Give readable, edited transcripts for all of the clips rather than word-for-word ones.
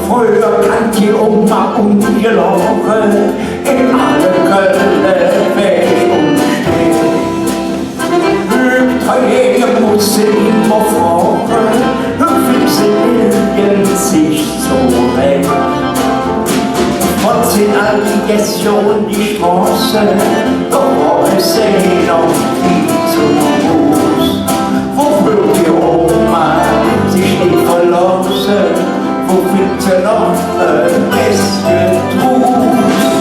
Früher kann die Oma und ihr Lachen in alle Köln weg und stehen. Hübter muss sie immer fragen, hüpfen sie bilden sich so recht. Trotz sind all die Gäste und die Straße, doch war es noch nie so groß. Wofür die Oma sich nicht verlassen, wofür noch ein bisschen Trost.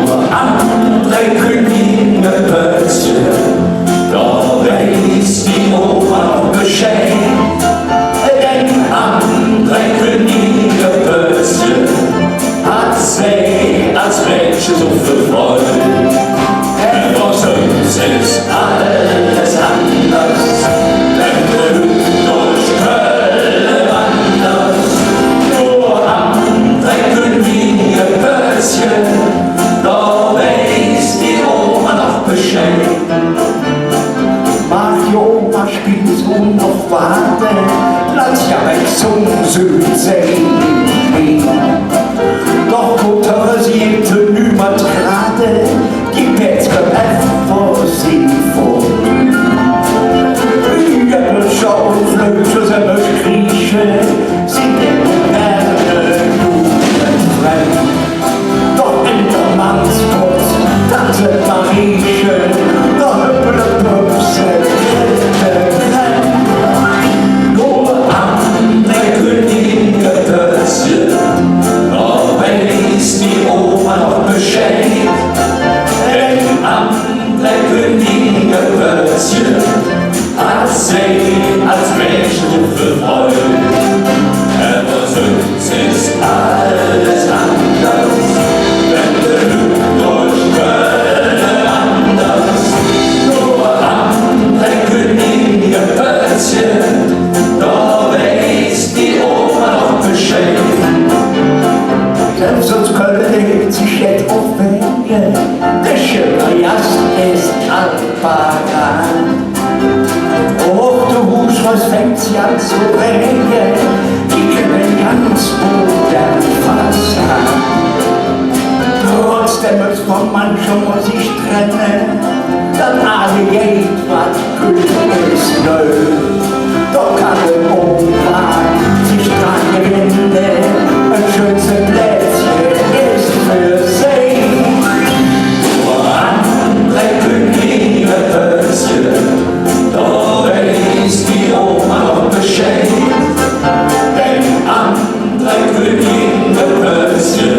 Nur andere Königinplätze, da weiß die Oma Bescheid. Denn andere Königinplätze hat sie als Mädchen so viel Freude. Aber sonst ist alles anders, denn der durch Köln wandert. Nur andere Königinplätzchen, da weiß die Oma noch Bescheid. Mag die Oma spielt so noch warten, lass ja weg zum Südsee. Doch Mutter siebte übertrade, die Pätzke vor sie vor. Ihre Schau und Flöte selber kriechen, sie nehmen gerne jugendfrei. Doch in der Mannsputz, Tante Mariechen, da hüpple Püpse, nur andere Königinplätze, die Oma noch Bescheid, denn andere Königinplätzchen hat sie als Mädchen so viel Freude. Aber sonst ist alles anders, denn der Lügt durch Köln anders. Nur andere Königinplätzchen, da weiß die Oma noch Bescheid. Selbst uns Köln legt sich jetzt auf Wege, der Schönerjast ist Alparan. Hoch der Husschloss fängt sie an zu regen, die können ganz modern fassen. Trotzdem muss von manchem muss sich trennen, dann alle geht, was König ist neu. Doch kann der Oma sich dran gewinnen, ein schönes Plätzchen ist für sie. Nur andere Königinplätzchen, da weiß die Oma noch Bescheid. Denn andere Königinplätzchen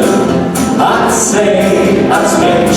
hat sie als Mädchen